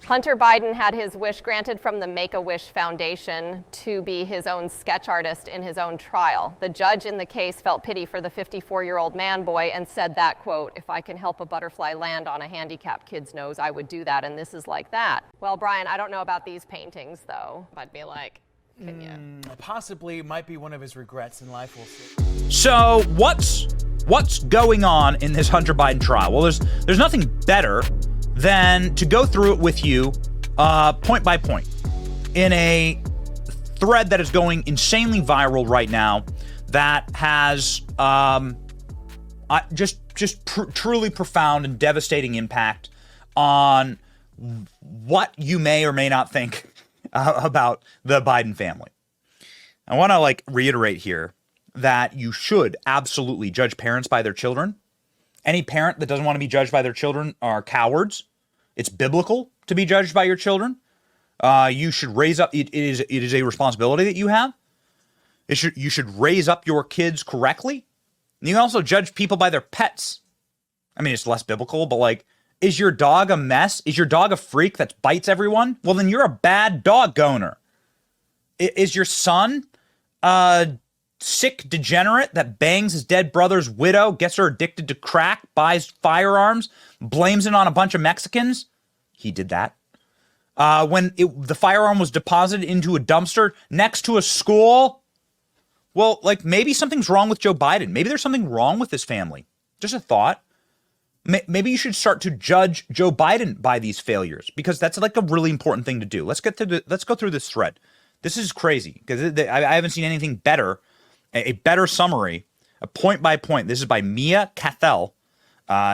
Hunter Biden had his wish granted from the Make-A-Wish Foundation to be his own sketch artist in his own trial. The judge in the case felt pity for the 54-year-old man boy and said that, quote, "If I can help a butterfly land on a handicapped kid's nose, I would do that, and this is like that." Well, Brian, I don't know about these paintings, though. I'd be like, can you? Possibly might be one of his regrets in life. We'll see. So what's going on in this Hunter Biden trial? Well, there's nothing better than to go through it with you point by point in a thread that is going insanely viral right now that has truly profound and devastating impact on what you may or may not think about the Biden family. I want to reiterate here that you should absolutely judge parents by their children. Any parent that doesn't want to be judged by their children are cowards. It's biblical to be judged by your children. You should raise up. It is a responsibility that you have. You should raise up your kids correctly. And you can also judge people by their pets. I mean, it's less biblical, but is your dog a mess? Is your dog a freak that bites everyone? Well, then you're a bad dog owner. Is your son sick degenerate that bangs his dead brother's widow, gets her addicted to crack, buys firearms, blames it on a bunch of Mexicans? He did that. When the firearm was deposited into a dumpster next to a school? Well, maybe something's wrong with Joe Biden. Maybe there's something wrong with his family. Just a thought. Maybe you should start to judge Joe Biden by these failures, because that's a really important thing to do. Let's go through this thread. This is crazy because I haven't seen anything better. A better summary, a point by point. This is by Mia Cathell.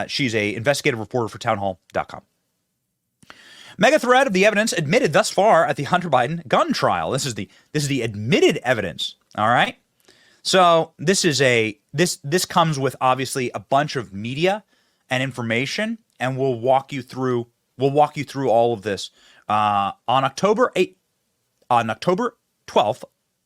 She's a investigative reporter for townhall.com. Mega thread of the evidence admitted thus far at the Hunter Biden gun trial. This is the admitted evidence. All right. So this comes with obviously a bunch of media and information, and we'll walk you through all of this on October 12th.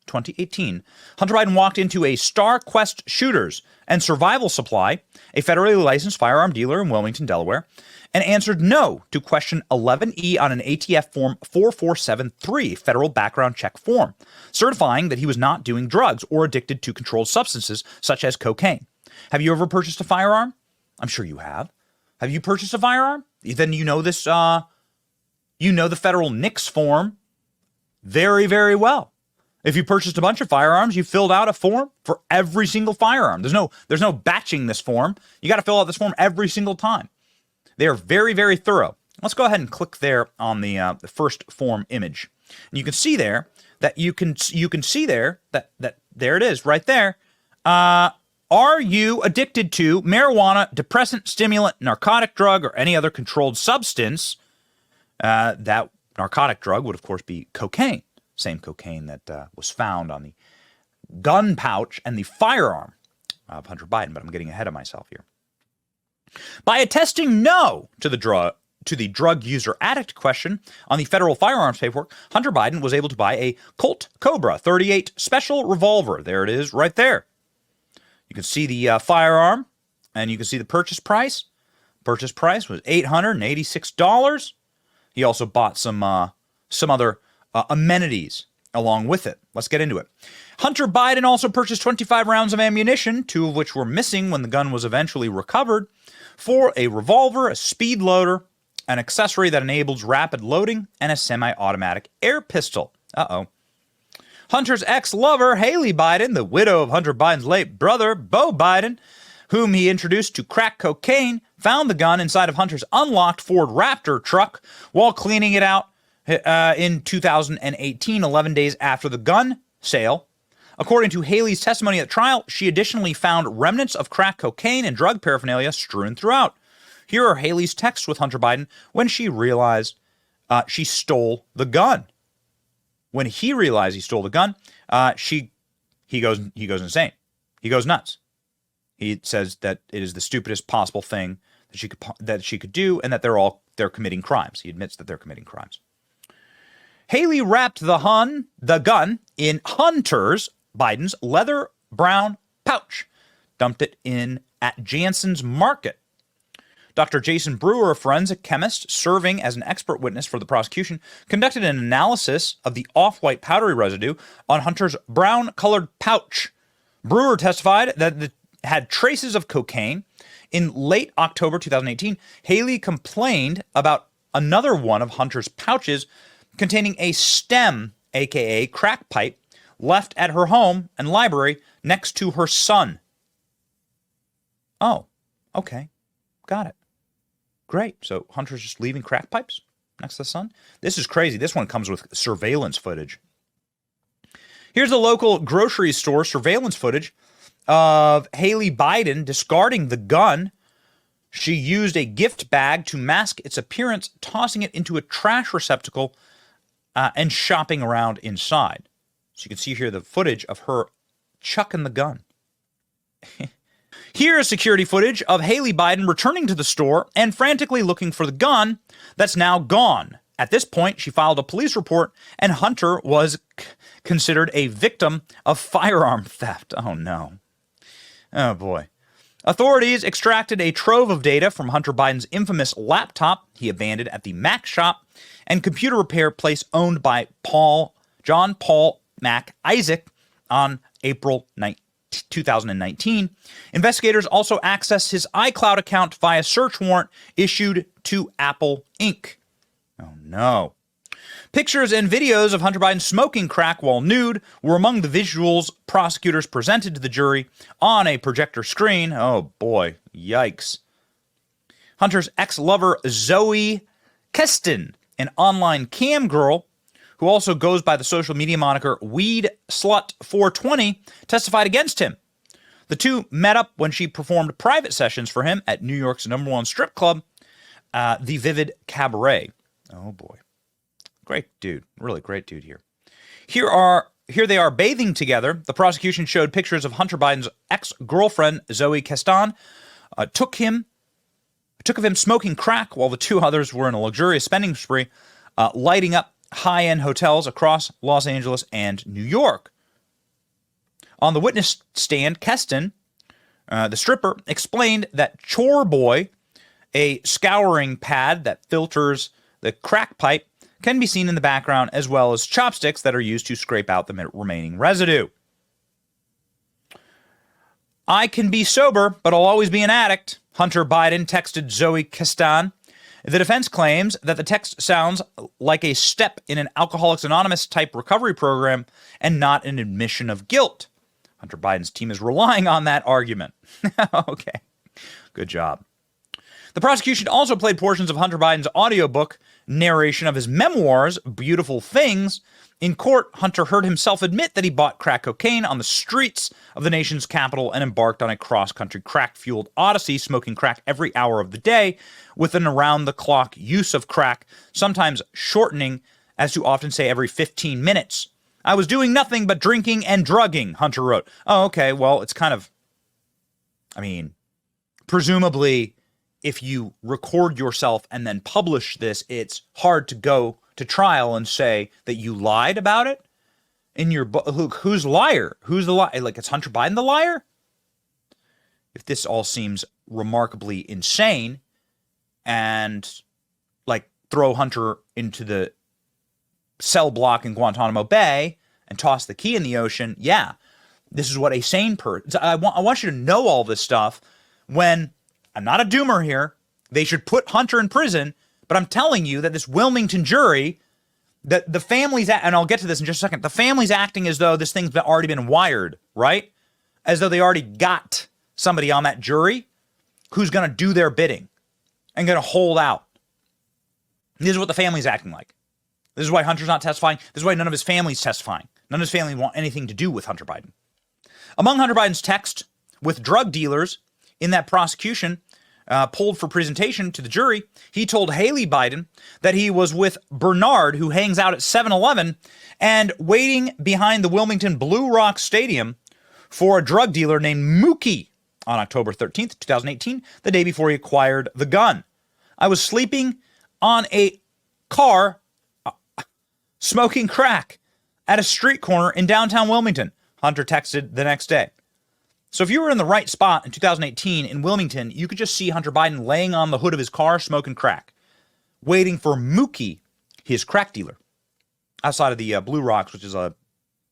2018, Hunter Biden walked into a Star Quest Shooters and Survival Supply, a federally licensed firearm dealer in Wilmington, Delaware, and answered no to question 11E on an ATF Form 4473 federal background check form, certifying that he was not doing drugs or addicted to controlled substances such as cocaine. Have you ever purchased a firearm? I'm sure you have. Have you purchased a firearm? Then you know this, you know the federal NICS form very, very well. If you purchased a bunch of firearms, you filled out a form for every single firearm. There's no batching this form. You got to fill out this form every single time. They are very, very thorough. Let's go ahead and click there on the first form image. And you can see there that there it is right there. Are you addicted to marijuana, depressant, stimulant, narcotic drug, or any other controlled substance? That narcotic drug would, of course, be cocaine. Same cocaine that was found on the gun pouch and the firearm of Hunter Biden, but I'm getting ahead of myself here. By attesting no to the drug user addict question on the federal firearms paperwork, Hunter Biden was able to buy a Colt Cobra 38 special revolver. There it is right there. You can see the firearm, and you can see the purchase price. Purchase price was $886. He also bought some other amenities along with it. Let's get into it. Hunter Biden also purchased 25 rounds of ammunition, 2 of which were missing when the gun was eventually recovered, for a revolver, a speed loader, an accessory that enables rapid loading, and a semi-automatic air pistol. Hunter's ex-lover, Haley Biden, the widow of Hunter Biden's late brother, Beau Biden, whom he introduced to crack cocaine, found the gun inside of Hunter's unlocked Ford Raptor truck while cleaning it out in 2018, 11 days after the gun sale. According to Haley's testimony at trial, she additionally found remnants of crack cocaine and drug paraphernalia strewn throughout. Here are Haley's texts with Hunter Biden when she realized she stole the gun. When he realized he stole the gun, he goes insane. He goes nuts. He says that it is the stupidest possible thing that she could do, and that they're committing crimes. He admits that they're committing crimes. Haley wrapped the gun in Hunter's Biden's leather brown pouch, dumped it in at Jansen's Market. Dr. Jason Brewer, a forensic chemist serving as an expert witness for the prosecution, conducted an analysis of the off-white powdery residue on Hunter's brown-colored pouch. Brewer testified that it had traces of cocaine. In late October 2018, Haley complained about another one of Hunter's pouches containing a stem, aka crack pipe, left at her home and library next to her son. Oh, okay. Got it. Great. So Hunter's just leaving crack pipes next to the son? This is crazy. This one comes with surveillance footage. Here's a local grocery store surveillance footage of Haley Biden discarding the gun. She used a gift bag to mask its appearance, tossing it into a trash receptacle and shopping around inside. So you can see here the footage of her chucking the gun. Here's security footage of Haley Biden returning to the store and frantically looking for the gun that's now gone. At this point, she filed a police report, and Hunter was considered a victim of firearm theft. Oh, no. Oh, boy. Authorities extracted a trove of data from Hunter Biden's infamous laptop he abandoned at the Mac shop and computer repair place owned by John Paul Mac Isaac on April 2019. Investigators also accessed his iCloud account via search warrant issued to Apple Inc. Oh no. Pictures and videos of Hunter Biden smoking crack while nude were among the visuals prosecutors presented to the jury on a projector screen. Oh boy, yikes. Hunter's ex-lover Zoe Keston, an online cam girl who also goes by the social media moniker Weed Slut 420, testified against him. The two met up when she performed private sessions for him at New York's #1 strip club, the Vivid Cabaret. Oh boy. Great dude. Really great dude here. Here they are bathing together. The prosecution showed pictures of Hunter Biden's ex-girlfriend, Zoe Keston, took of him smoking crack while the two others were in a luxurious spending spree, lighting up high-end hotels across Los Angeles and New York. On the witness stand, Keston, the stripper, explained that Chore Boy, a scouring pad that filters the crack pipe, can be seen in the background, as well as chopsticks that are used to scrape out the remaining residue. I can be sober, but I'll always be an addict, Hunter Biden texted Zoe Keston. The defense claims that the text sounds like a step in an Alcoholics Anonymous type recovery program and not an admission of guilt. Hunter Biden's team is relying on that argument. Okay, good job. The prosecution also played portions of Hunter Biden's audiobook narration of his memoirs, Beautiful Things. In court, Hunter heard himself admit that he bought crack cocaine on the streets of the nation's capital and embarked on a cross-country crack-fueled odyssey, smoking crack every hour of the day with an around-the-clock use of crack, sometimes shortening, as to often say every 15 minutes. I was doing nothing but drinking and drugging, Hunter wrote. Oh, okay, well, it's kind of, presumably, if you record yourself and then publish this, it's hard to go to trial and say that you lied about it in your book. Who's liar? Who's the liar? Like, it's Hunter Biden the liar? If this all seems remarkably insane and like throw Hunter into the cell block in Guantanamo Bay and toss the key in the ocean, yeah, this is what a sane person. I want you to know all this stuff. When I'm not a doomer here, they should put Hunter in prison. But I'm telling you that this Wilmington jury, that the family's, and I'll get to this in just a second, the family's acting as though this thing's already been wired, right? As though they already got somebody on that jury who's going to do their bidding and going to hold out. This is what the family's acting like. This is why Hunter's not testifying. This is why none of his family's testifying. None of his family want anything to do with Hunter Biden. Among Hunter Biden's text with drug dealers in that prosecution, pulled for presentation to the jury, he told Haley Biden that he was with Bernard, who hangs out at 7-Eleven, and waiting behind the Wilmington Blue Rock Stadium for a drug dealer named Mookie on October 13th, 2018, the day before he acquired the gun. I was sleeping on a car smoking crack at a street corner in downtown Wilmington, Hunter texted the next day. So if you were in the right spot in 2018 in Wilmington, you could just see Hunter Biden laying on the hood of his car smoking crack, waiting for Mookie, his crack dealer, outside of the Blue Rocks, which is a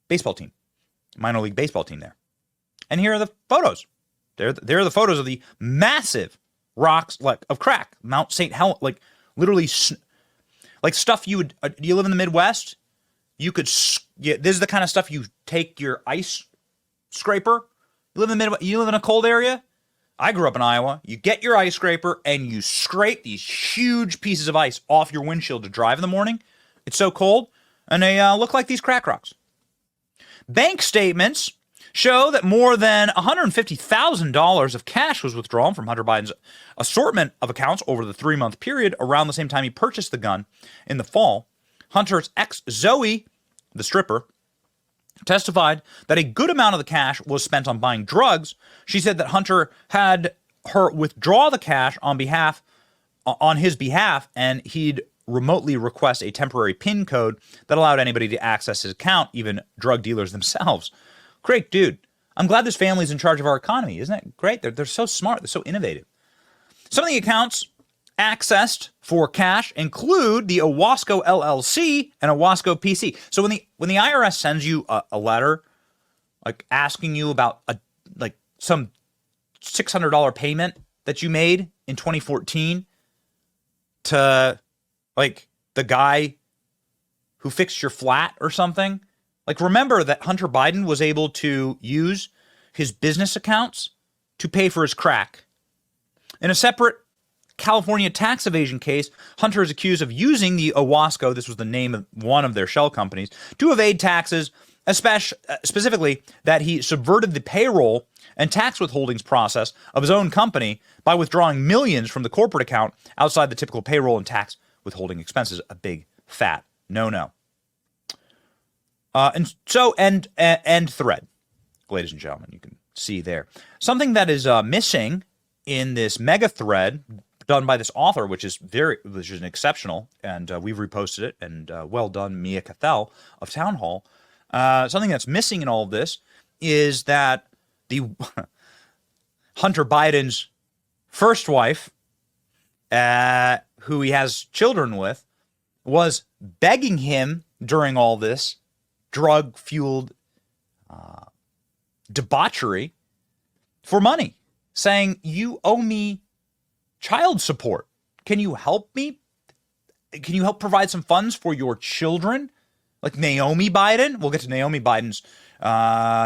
baseball team, minor league baseball team there. And here are the photos. There are the photos of the massive rocks of crack, Mount St. Helens, like literally like stuff you would. Do you live in the Midwest? You could. This is the kind of stuff you take your ice scraper. You live in the Midwest. You live in a cold area. I grew up in Iowa. You get your ice scraper and you scrape these huge pieces of ice off your windshield to drive in the morning. It's so cold, and they look like these crack rocks. Bank statements show that more than $150,000 of cash was withdrawn from Hunter Biden's assortment of accounts over the 3-month period around the same time he purchased the gun in the fall. Hunter's ex, Zoe, the stripper, testified that a good amount of the cash was spent on buying drugs. She said that Hunter had her withdraw the cash on his behalf, and he'd remotely request a temporary PIN code that allowed anybody to access his account, even drug dealers themselves. Great dude. I'm glad this family's in charge of our economy. Isn't that great? They're so smart. They're so innovative. Some of the accounts accessed for cash include the Owasco LLC and Owasco PC. So when the IRS sends you a letter, like asking you about some $600 payment that you made in 2014 to like the guy who fixed your flat or something, like remember that Hunter Biden was able to use his business accounts to pay for his crack. In a separate California tax evasion case, Hunter is accused of using the Owasco, this was the name of one of their shell companies, to evade taxes, specifically that he subverted the payroll and tax withholdings process of his own company by withdrawing millions from the corporate account outside the typical payroll and tax withholding expenses. A big, fat no-no. And so, end thread, ladies and gentlemen, you can see there. Something that is missing in this mega thread done by this author, which is an exceptional, and we've reposted it, and well done, Mia Cathell of Town Hall. Something that's missing in all of this is that the Hunter Biden's first wife, who he has children with, was begging him during all this drug-fueled debauchery for money, saying, "You owe me child support. Can you help me? Can you help provide some funds for your children?" Like Naomi Biden. We'll get to Naomi Biden's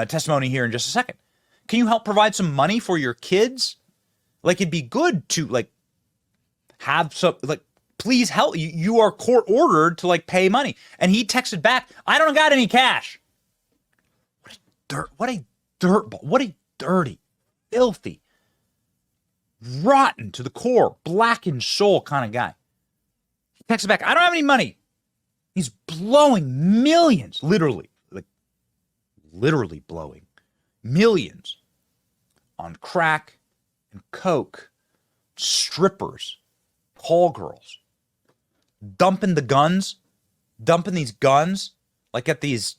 testimony here in just a second. Can you help provide some money for your kids? Like, it'd be good to like have some, like, please help. You are court ordered to like pay money. And he texted back, "I don't got any cash." What a dirtball. What a dirty, filthy, rotten to the core, blackened soul kind of guy. He texted back, "I don't have any money." He's blowing millions, literally blowing millions on crack and coke, strippers, call girls, dumping these guns like at these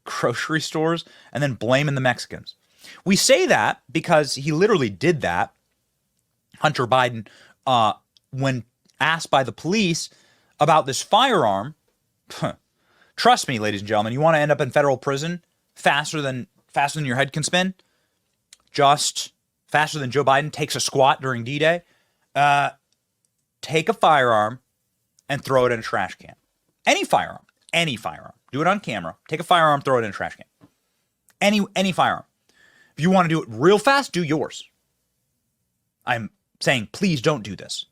grocery stores, and then blaming the Mexicans. We say that because he literally did that. Hunter Biden, when asked by the police about this firearm, trust me, ladies and gentlemen, you want to end up in federal prison faster than your head can spin, just faster than Joe Biden takes a squat during D-Day. Take a firearm and throw it in a trash can. Any firearm. Do it on camera. Take a firearm, throw it in a trash can. Any firearm. If you want to do it real fast, do yours. I'm saying, please don't do this.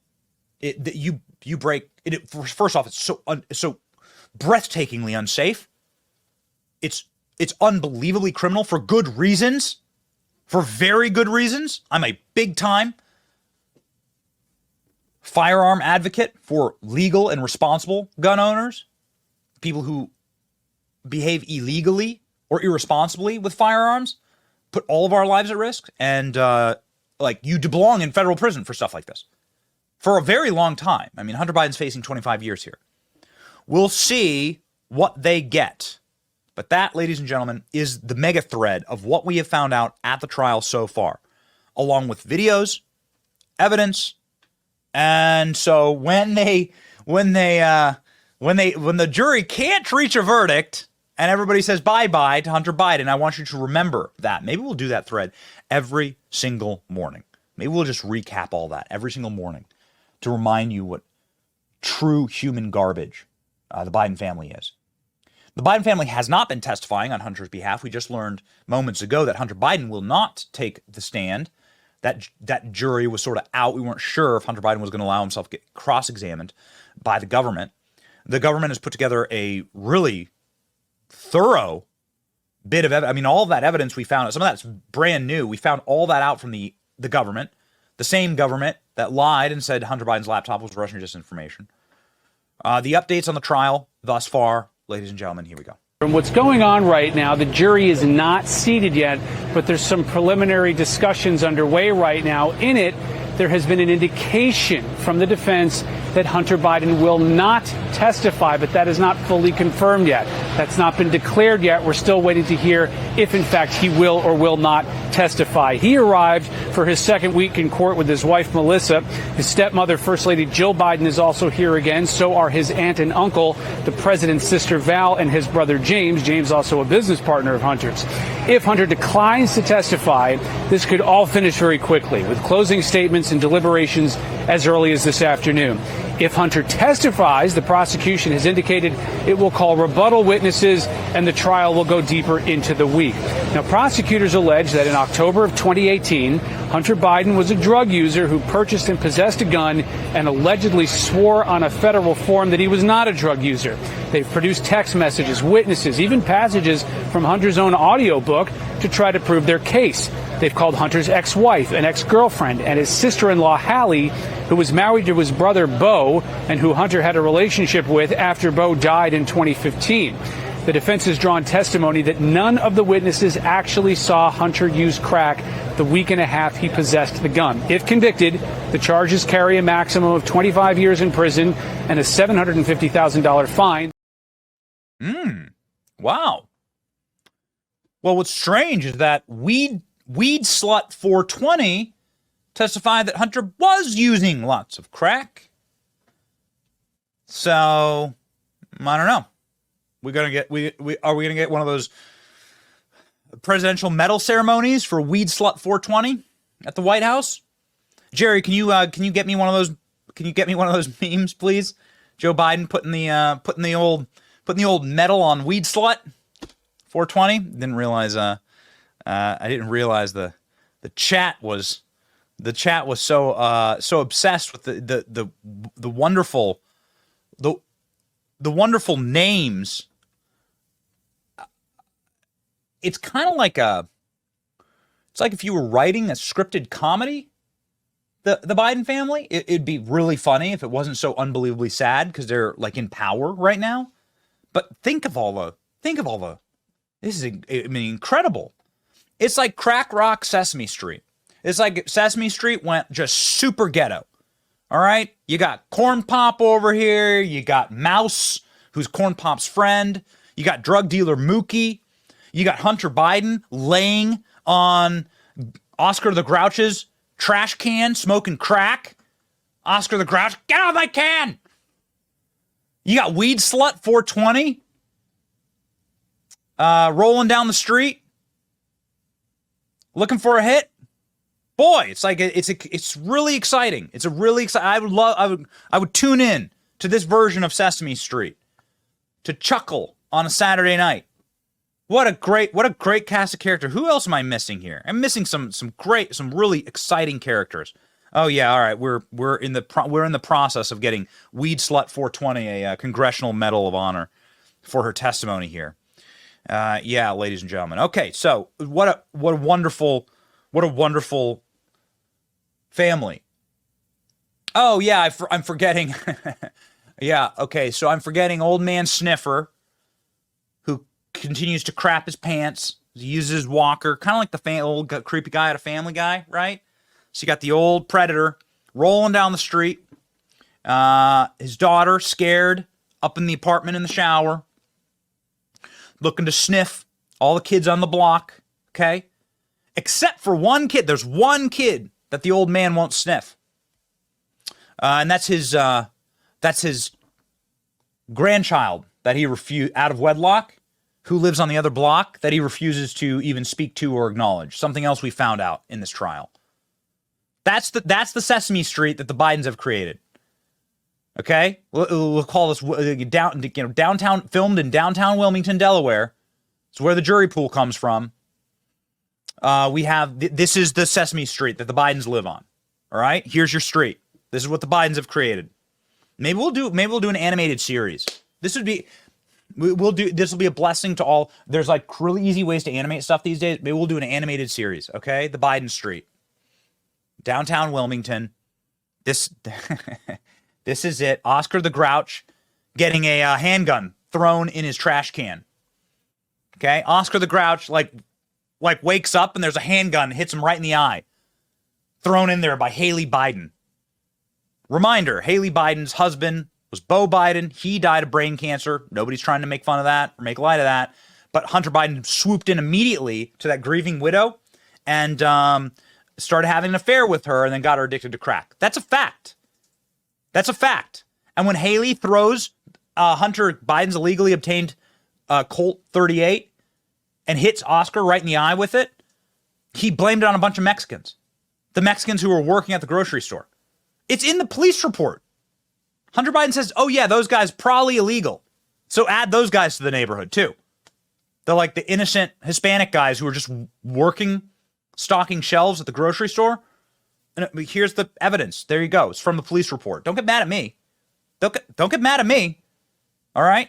You break it. First off, it's so breathtakingly unsafe. It's unbelievably criminal for good reasons, for very good reasons. I'm a big time firearm advocate for legal and responsible gun owners, people who behave illegally or irresponsibly with firearms, put all of our lives at risk, and you belong in federal prison for stuff like this for a very long time. I mean, Hunter Biden's facing 25 years here. We'll see what they get. But that, ladies and gentlemen, is the mega thread of what we have found out at the trial so far, along with videos, evidence. And so when the jury can't reach a verdict and everybody says bye-bye to Hunter Biden, I want you to remember that. Maybe we'll do that thread every single morning. Maybe we'll just recap all that every single morning to remind you what true human garbage the Biden family is. The Biden family has not been testifying on Hunter's behalf. We just learned moments ago that Hunter Biden will not take the stand. That jury was sort of out. We weren't sure if Hunter Biden was going to allow himself to get cross-examined by the government. The government has put together a really thorough bit of evidence. I mean, all of that evidence we found, some of that's brand new. We found all that out from the government, the same government that lied and said Hunter Biden's laptop was Russian disinformation. The updates on the trial thus far, ladies and gentlemen, here we go. From what's going on right now, the jury is not seated yet, but there's some preliminary discussions underway right now. In it, there has been an indication from the defense that Hunter Biden will not testify, but that is not fully confirmed yet. That's not been declared yet. We're still waiting to hear if, in fact, he will or will not testify. He arrived for his second week in court with his wife, Melissa. His stepmother, First Lady Jill Biden, is also here again. So are his aunt and uncle, the president's sister, Val, and his brother, James. James, also a business partner of Hunter's. If Hunter declines to testify, this could all finish very quickly, with closing statements and deliberations as early as this afternoon. If Hunter testifies, the prosecution has indicated it will call rebuttal witnesses and the trial will go deeper into the week. Now, prosecutors allege that in October of 2018, Hunter Biden was a drug user who purchased and possessed a gun and allegedly swore on a federal form that he was not a drug user. They've produced text messages, witnesses, even passages from Hunter's own audiobook to try to prove their case. They've called Hunter's ex-wife and ex-girlfriend and his sister-in-law, Hallie, who was married to his brother, Bo, and who Hunter had a relationship with after Bo died in 2015. The defense has drawn testimony that none of the witnesses actually saw Hunter use crack the week and a half he possessed the gun. If convicted, the charges carry a maximum of 25 years in prison and a $750,000 fine. Wow. Well, what's strange is that Weed Slut 420 testified that Hunter was using lots of crack. So, I don't know. Are we gonna get one of those presidential medal ceremonies for Weed Slut 420 at the White House? Jerry, can you get me one of those? Can you get me one of those memes, please? Joe Biden putting the old medal on Weed Slut 420. Didn't realize I didn't realize the chat was so obsessed with the wonderful names. It's kind of like it's like if you were writing a scripted comedy, the Biden family. It'd be really funny if it wasn't so unbelievably sad because they're like in power right now. But think of all the this is, I mean, incredible. It's like crack rock Sesame Street. It's like Sesame Street went just super ghetto. All right? You got Corn Pop over here. You got Mouse, who's Corn Pop's friend. You got drug dealer Mookie. You got Hunter Biden laying on Oscar the Grouch's trash can, smoking crack. Oscar the Grouch, get out of my can! You got Weed Slut 420 rolling down the street, looking for a hit. Boy, it's like it's really exciting. It's a really exciting. I would tune in to this version of Sesame Street to chuckle on a Saturday night. What a great cast of characters. Who else am I missing here? I'm missing some really exciting characters. Oh yeah, all right. We're in the process of getting Weed Slut 420 a Congressional Medal of Honor for her testimony here. Yeah, ladies and gentlemen. Okay, so what a wonderful family. Oh yeah, I'm forgetting. Yeah, okay. So I'm forgetting Old Man Sniffer, who continues to crap his pants. He uses his walker, kind of like the old creepy guy at a Family Guy, right? So you got the old predator rolling down the street. His daughter scared up in the apartment in the shower. looking to sniff all the kids on the block, okay? Except for one kid. There's one kid that the old man won't sniff. And that's his grandchild that he refused out of wedlock, who lives on the other block, that he refuses to even speak to or acknowledge. Something else we found out in this trial. That's the Sesame Street that the Bidens have created. Okay, we'll call this downtown, filmed in downtown Wilmington, Delaware. It's where the jury pool comes from. We have this is the Sesame Street that the Bidens live on. All right, here's your street. This is what the Bidens have created. Maybe we'll do an animated series. This will be a blessing to all. There's like really easy ways to animate stuff these days. Maybe we'll do an animated series. Okay, the Biden Street, downtown Wilmington. This is it. Oscar the Grouch getting a handgun thrown in his trash can. Okay, Oscar the Grouch like wakes up and there's a handgun hits him right in the eye, thrown in there by Haley Biden. Reminder, Haley Biden's husband was Beau Biden. He died of brain cancer. Nobody's trying to make fun of that or make light of that. But Hunter Biden swooped in immediately to that grieving widow and started having an affair with her and then got her addicted to crack. That's a fact. That's a fact. And when Haley throws Hunter Biden's illegally obtained Colt 38 and hits Oscar right in the eye with it, he blamed it on a bunch of Mexicans. The Mexicans who were working at the grocery store. It's in the police report. Hunter Biden says, oh yeah, those guys probably illegal. So add those guys to the neighborhood too. They're like the innocent Hispanic guys who are just working, stocking shelves at the grocery store. And here's the evidence. There you go. It's from the police report. Don't get mad at me. Don't get mad at me. All right?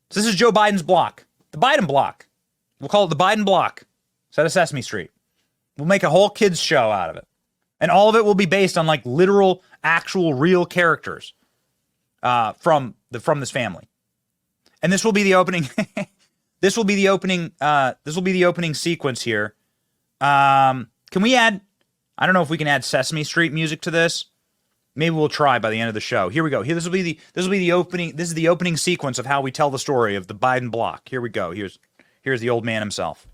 So this is Joe Biden's block. The Biden block. We'll call it the Biden block. Instead of Sesame Street. We'll make a whole kids show out of it. And all of it will be based on like literal, actual, real characters from this family. And this will be the opening. This will be the opening sequence here. Can we add? I don't know if we can add Sesame Street music to this. Maybe we'll try by the end of the show. Here we go. Here, this will be the opening. This is the opening sequence of how we tell the story of the Biden block. Here we go. Here's the old man himself.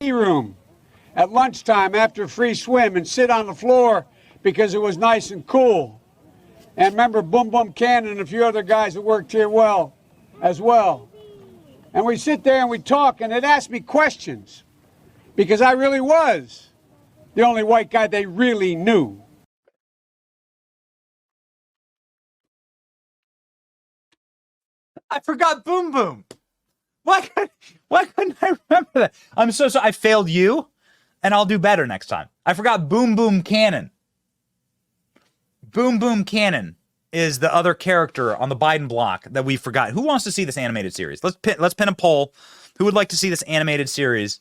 Room at lunchtime after a free swim and sit on the floor because it was nice and cool. And remember Boom Boom Cannon and a few other guys that worked here as well. And we sit there and we talk, and it asked me questions because I really was the only white guy they really knew. I forgot Boom Boom. Why couldn't I remember that? I'm so sorry. I failed you, and I'll do better next time. I forgot Boom Boom Cannon. Boom Boom Cannon is the other character on the Biden block that we forgot. Who wants to see this animated series? Let's pin a poll. Who would like to see this animated series?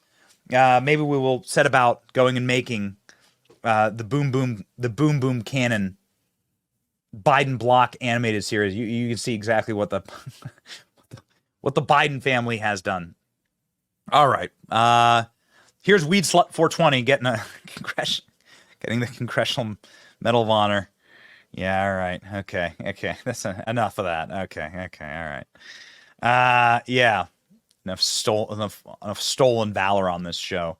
Maybe we will set about going and making the Boom Boom Cannon Biden block animated series. You can see exactly what the what the Biden family has done. All right. Here's Weed Slut 420 getting the Congressional Medal of Honor. Yeah, all right. Okay. That's enough of that. Okay, all right. Yeah. Enough stolen valor on this show.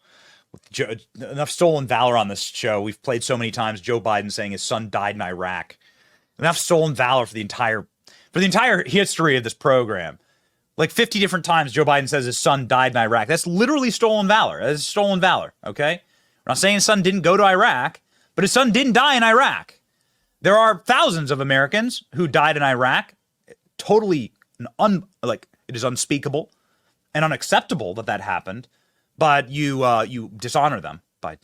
Enough stolen valor on this show. We've played so many times Joe Biden saying his son died in Iraq. Enough stolen valor for the entire history of this program. Like 50 different times Joe Biden says his son died in Iraq. That's literally stolen valor. That's stolen valor, okay? We're not saying his son didn't go to Iraq, but his son didn't die in Iraq. There are thousands of Americans who died in Iraq. Totally, it is unspeakable and unacceptable that happened. But you dishonor them by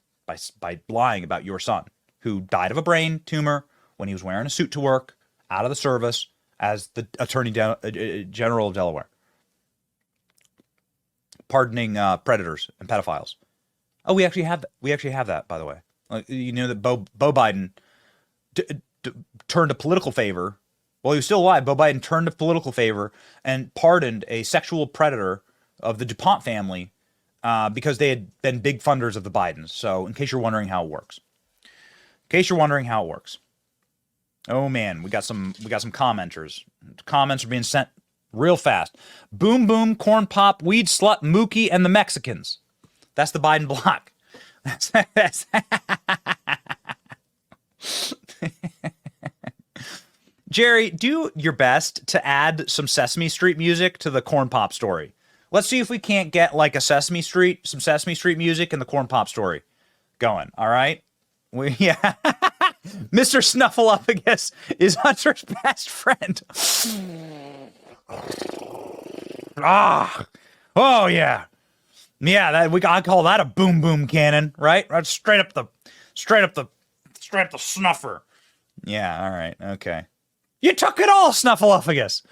lying about your son who died of a brain tumor when he was wearing a suit to work, out of the service as the Attorney General of Delaware, pardoning predators and pedophiles. Oh, we actually have that, by the way. You know that Beau Biden turned a political favor. Well, he was still alive. Beau Biden turned a political favor and pardoned a sexual predator of the DuPont family because they had been big funders of the Bidens. So, in case you're wondering how it works. Oh man, we got some commenters. Comments are being sent real fast. Boom Boom, Corn Pop, Weed Slut, Mookie, and the Mexicans. That's the Biden block. That's Jerry, do your best to add some Sesame Street music to the Corn Pop story. Let's see if we can't get like some Sesame Street music in the Corn Pop story going. All right? Yeah. Mr. Snuffleupagus is Hunter's best friend. Oh yeah. Yeah, I call that a boom boom cannon, right? Right, straight up the snuffer. Yeah, all right, okay. You took it all, Snuffleupagus.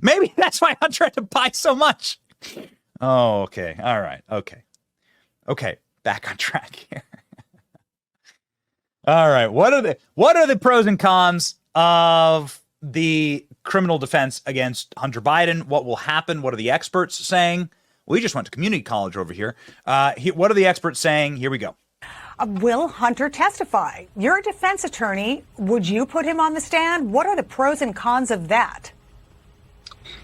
Maybe that's why Hunter had to buy so much. Oh, okay, all right, okay. Back on track here. All right, what are the pros and cons of the criminal defense against Hunter Biden? What will happen? What are the experts saying? We just went to community college over here. What are the experts saying? Here we go. Will Hunter testify? You're a defense attorney. Would you put him on the stand? What are the pros and cons of that?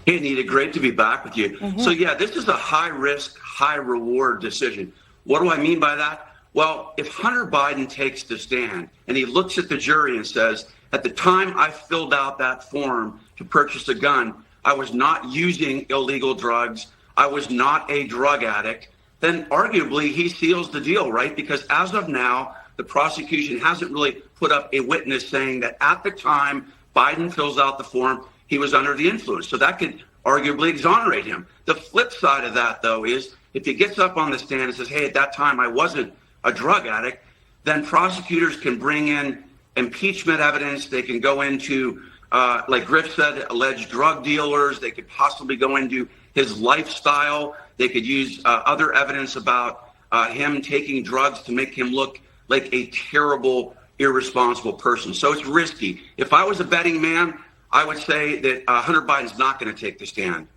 Hey, Anita, great to be back with you. So, yeah, this is a high-risk, high-reward decision. What do I mean by that? Well, if Hunter Biden takes the stand and he looks at the jury and says, at the time I filled out that form to purchase a gun, I was not using illegal drugs, I was not a drug addict, then arguably he seals the deal, right? Because as of now, the prosecution hasn't really put up a witness saying that at the time Biden fills out the form, he was under the influence. So that could arguably exonerate him. The flip side of that, though, is if he gets up on the stand and says, hey, at that time I wasn't a drug addict, then prosecutors can bring in impeachment evidence. They can go into, like Griff said, alleged drug dealers. They could possibly go into his lifestyle. They could use other evidence about him taking drugs to make him look like a terrible, irresponsible person. So it's risky. If I was a betting man, I would say that Hunter Biden's not going to take the stand.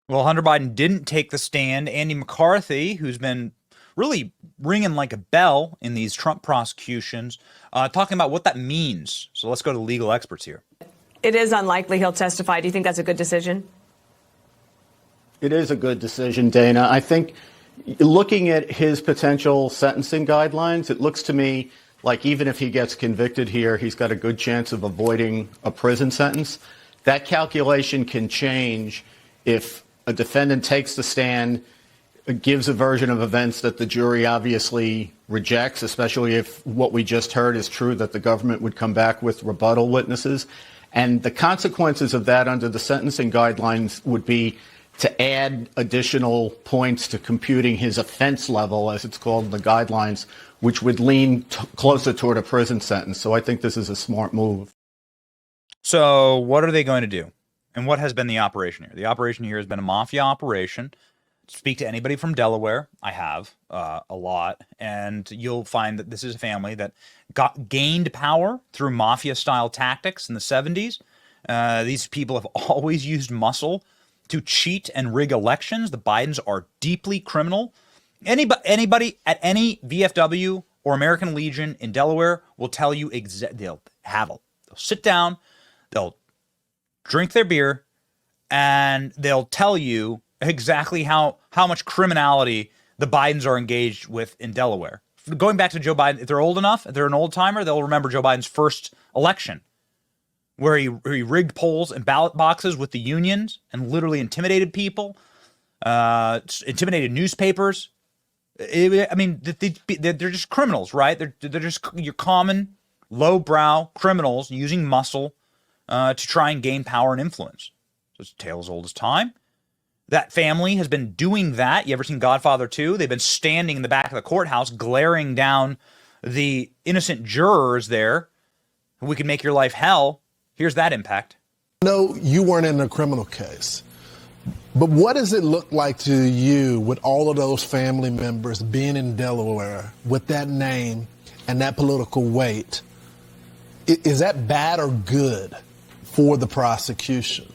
Well, Hunter Biden didn't take the stand. Andy McCarthy, who's been really ringing like a bell in these Trump prosecutions, talking about what that means. So let's go to legal experts here. It is unlikely he'll testify. Do you think that's a good decision? It is a good decision, Dana. I think looking at his potential sentencing guidelines, it looks to me like even if he gets convicted here, he's got a good chance of avoiding a prison sentence. That calculation can change if a defendant takes the stand, gives a version of events that the jury obviously rejects, especially if what we just heard is true, that the government would come back with rebuttal witnesses. And the consequences of that under the sentencing guidelines would be to add additional points to computing his offense level, as it's called in the guidelines, which would lean closer toward a prison sentence. So I think this is a smart move. So what are they going to do? And what has been the operation here? The operation here has been a mafia operation. Speak to anybody from Delaware. I have a lot. And you'll find that this is a family that gained power through mafia-style tactics in the 70s. These people have always used muscle to cheat and rig elections. The Bidens are deeply criminal. Anybody at any VFW or American Legion in Delaware will tell you they'll sit down, they'll drink their beer, and they'll tell you exactly how much criminality the Bidens are engaged with in Delaware. Going back to Joe Biden, if they're old enough, if they're an old timer, they'll remember Joe Biden's first election, where he rigged polls and ballot boxes with the unions and literally intimidated people, intimidated newspapers. I mean, they're just criminals, right? They're just your common lowbrow criminals using muscle to try and gain power and influence. So it's a tale as old as time. That family has been doing that. You ever seen Godfather 2? They've been standing in the back of the courthouse, glaring down the innocent jurors there. We can make your life hell. Here's that impact. No, you weren't in a criminal case. But what does it look like to you with all of those family members being in Delaware with that name and that political weight? Is that bad or good for the prosecution?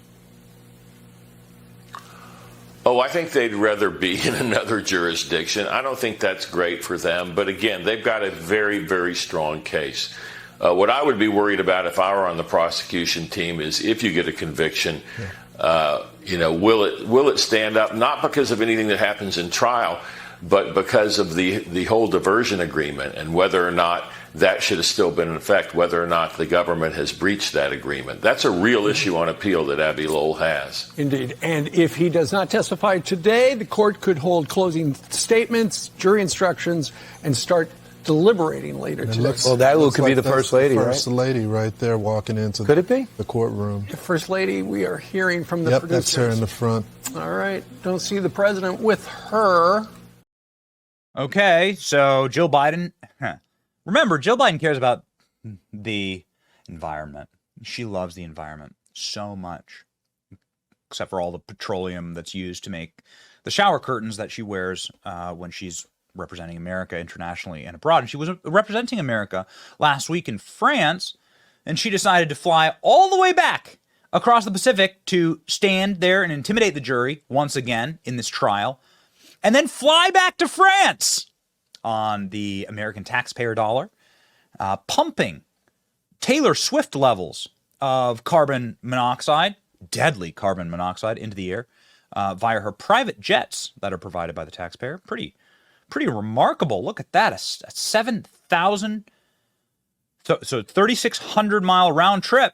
Oh, I think they'd rather be in another jurisdiction. I don't think that's great for them. But again, they've got a very, very strong case. What I would be worried about if I were on the prosecution team is if you get a conviction, will it stand up, not because of anything that happens in trial, but because of the whole diversion agreement and whether or not that should have still been in effect, whether or not the government has breached that agreement. That's a real issue on appeal that Abbe Lowell has. Indeed. And if he does not testify today, the court could hold closing statements, jury instructions, and start deliberating later today. Well, that could be the First Lady, right? First Lady right there walking into Could it be? the courtroom. The First Lady, we are hearing from the producers. That's her in the front. All right. Don't see the president with her. Okay, so Jill Biden. Remember, Jill Biden cares about the environment. She loves the environment so much, except for all the petroleum that's used to make the shower curtains that she wears when she's representing America internationally and abroad. And she was representing America last week in France, and she decided to fly all the way back across the Pacific to stand there and intimidate the jury once again in this trial, and then fly back to France on the American taxpayer dollar, pumping Taylor Swift levels of carbon monoxide, deadly carbon monoxide, into the air via her private jets that are provided by the taxpayer. Pretty remarkable. Look at that. A 7,000, so 3,600 mile round trip.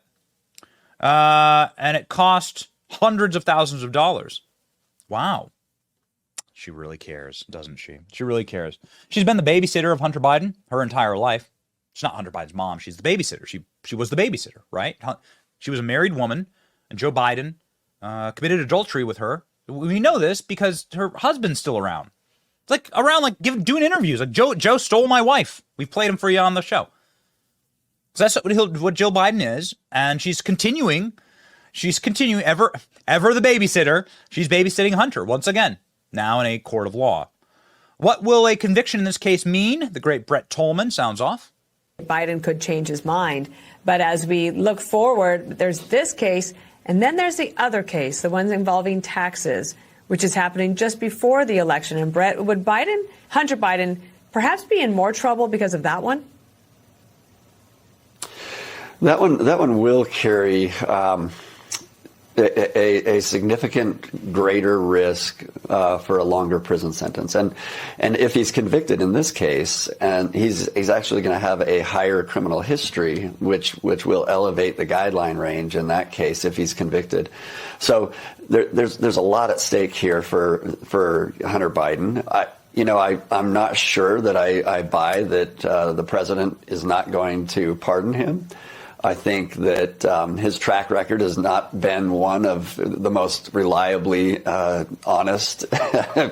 And it cost hundreds of thousands of dollars. Wow. She really cares, doesn't she? She really cares. She's been the babysitter of Hunter Biden her entire life. She's not Hunter Biden's mom. She's the babysitter. She was the babysitter, right? She was a married woman, and Joe Biden committed adultery with her. We know this because her husband's still around. It's like around, like doing interviews. Like Joe stole my wife. We've played him for you on the show. So that's what Jill Biden is, and she's continuing. She's continuing ever the babysitter. She's babysitting Hunter once again. Now in a court of law. What will a conviction in this case mean? The great Brett Tolman sounds off. Biden could change his mind. But as we look forward, there's this case, and then there's the other case, the ones involving taxes, which is happening just before the election. And Brett, would Hunter Biden, perhaps be in more trouble because of that one? That one will carry a significant greater risk for a longer prison sentence, and if he's convicted in this case, and he's actually going to have a higher criminal history, which will elevate the guideline range in that case if he's convicted. So there's a lot at stake here for Hunter Biden. I'm not sure that I buy that the president is not going to pardon him. I think that his track record has not been one of the most reliably honest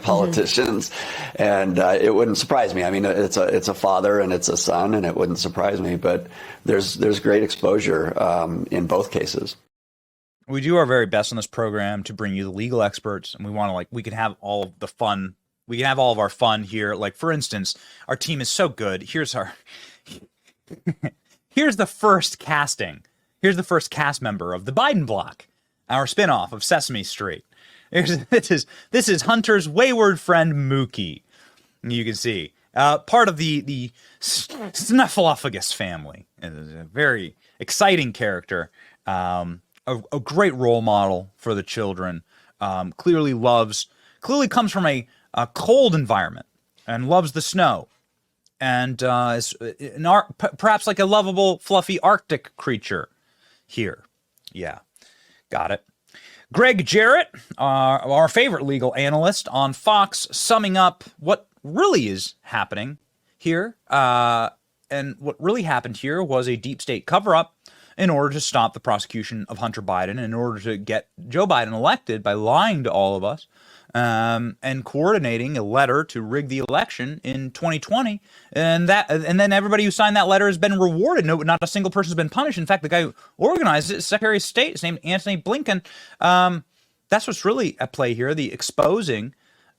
politicians, and it wouldn't surprise me. I mean, it's a father and it's a son, and it wouldn't surprise me. But there's great exposure in both cases. We do our very best on this program to bring you the legal experts, and we can have all of the fun. We can have all of our fun here. Like, for instance, our team is so good. Here's the first casting. Here's the first cast member of the Biden Block, our spinoff of Sesame Street. This is Hunter's wayward friend Mookie. You can see part of the Snuffleupagus family. It is a very exciting character, a great role model for the children. Clearly comes from a cold environment and loves the snow. And perhaps like a lovable, fluffy Arctic creature here. Yeah, got it. Greg Jarrett, our favorite legal analyst on Fox, summing up what really is happening here. And what really happened here was a deep state cover-up in order to stop the prosecution of Hunter Biden, in order to get Joe Biden elected by lying to all of us. And coordinating a letter to rig the election in 2020, and then everybody who signed that letter has been rewarded. No, not a single person has been punished. In fact, the guy who organized it, Secretary of State, is named Antony Blinken. That's what's really at play here: the exposing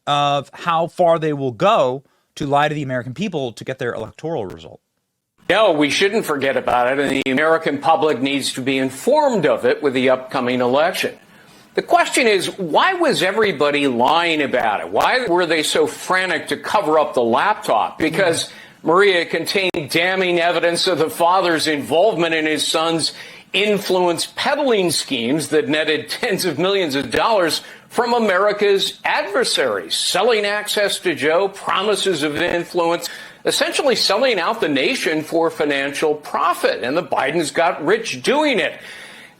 of how far they will go to lie to the American people to get their electoral result. No, we shouldn't forget about it, and the American public needs to be informed of it with the upcoming election. The question is, why was everybody lying about it? Why were they so frantic to cover up the laptop? Because Maria, contained damning evidence of the father's involvement in his son's influence peddling schemes that netted tens of millions of dollars from America's adversaries, selling access to Joe, promises of influence, essentially selling out the nation for financial profit. And the Bidens got rich doing it.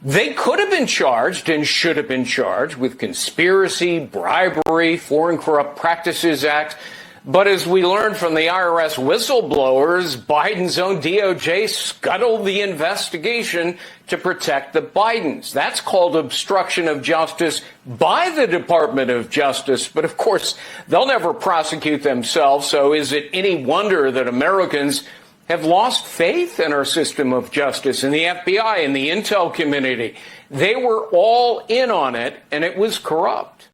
They could have been charged and should have been charged with conspiracy, bribery, Foreign Corrupt Practices Act. But as we learned from the IRS whistleblowers, Biden's own DOJ scuttled the investigation to protect the Bidens. That's called obstruction of justice by the Department of Justice. But of course, they'll never prosecute themselves. So is it any wonder that Americans have lost faith in our system of justice, in the FBI, in the intel community? They were all in on it, and it was corrupt.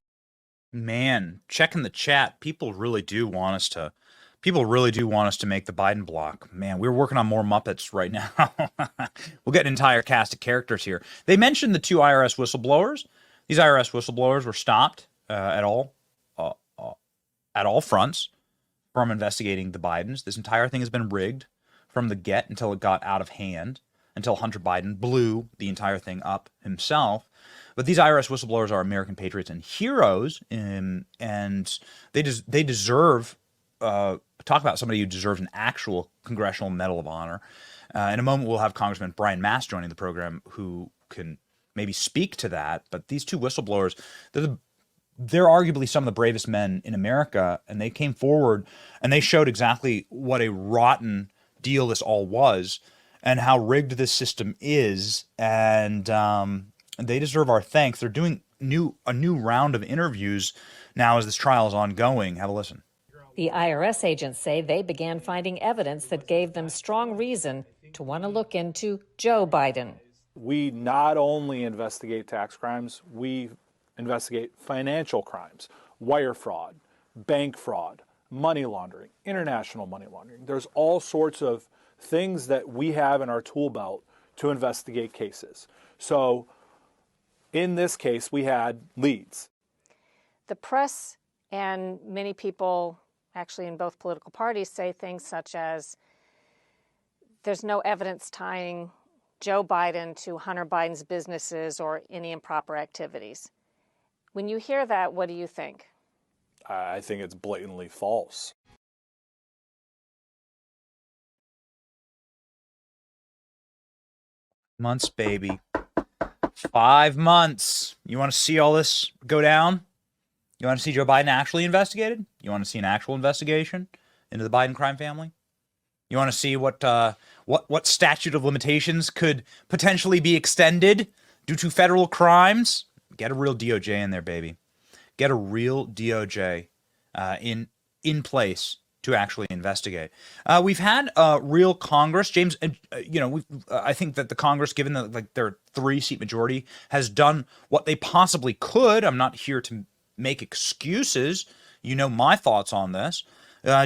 Man, checking the chat, people really do want us to make the Biden block. Man, we're working on more Muppets right now. We'll get an entire cast of characters here. They mentioned the two IRS whistleblowers. These IRS whistleblowers were stopped at all fronts from investigating the Bidens. This entire thing has been rigged from the get until it got out of hand, until Hunter Biden blew the entire thing up himself. But these IRS whistleblowers are American patriots and heroes, and they deserve, talk about somebody who deserves an actual Congressional Medal of Honor. In a moment, we'll have Congressman Brian Mast joining the program who can maybe speak to that. But these two whistleblowers, they're arguably some of the bravest men in America, and they came forward and they showed exactly what a rotten deal this all was and how rigged this system is, and they deserve our thanks. They're doing a new round of interviews now as this trial is ongoing. Have a listen. The IRS agents say they began finding evidence that gave them strong reason to want to look into Joe Biden. We not only investigate tax crimes, we investigate financial crimes, wire fraud, bank fraud, money laundering, international money laundering. There's all sorts of things that we have in our tool belt to investigate cases. So in this case, we had leads. The press and many people, actually in both political parties, say things such as there's no evidence tying Joe Biden to Hunter Biden's businesses or any improper activities. When you hear that, what do you think? I think it's blatantly false. Months, baby. 5 months. You want to see all this go down? You want to see Joe Biden actually investigated? You want to see an actual investigation into the Biden crime family? You want to see what statute of limitations could potentially be extended due to federal crimes? Get a real DOJ in there, baby. Get a real DOJ in place to actually investigate. We've had a real Congress, James. I think that the Congress, given their 3-seat majority, has done what they possibly could. I'm not here to make excuses. You know my thoughts on this.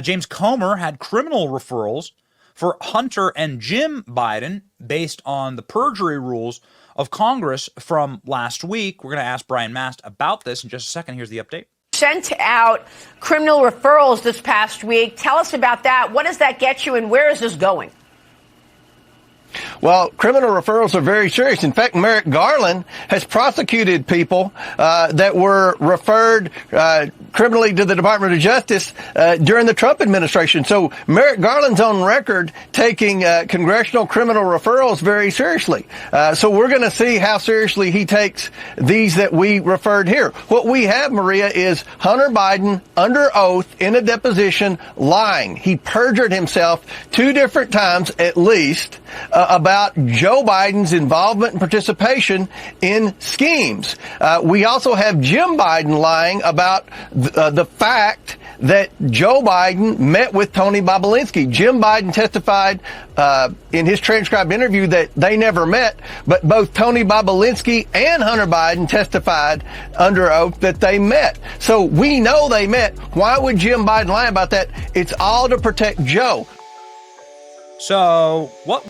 James Comer had criminal referrals for Hunter and Jim Biden based on the perjury rules of Congress from last week. We're going to ask Brian Mast about this in just a second. Here's the update. Sent out criminal referrals this past week. Tell us about that. What does that get you, and where is this going? Well, criminal referrals are very serious. In fact, Merrick Garland has prosecuted people that were referred criminally to the Department of Justice during the Trump administration. So Merrick Garland's on record taking congressional criminal referrals very seriously. So we're going to see how seriously he takes these that we referred here. What we have, Maria, is Hunter Biden under oath in a deposition lying. He perjured himself 2 different times at least about Joe Biden's involvement and participation in schemes. We also have Jim Biden lying about the fact that Joe Biden met with Tony Bobulinski. Jim Biden testified in his transcribed interview that they never met, but both Tony Bobulinski and Hunter Biden testified under oath that they met. So we know they met. Why would Jim Biden lie about that? It's all to protect Joe. So what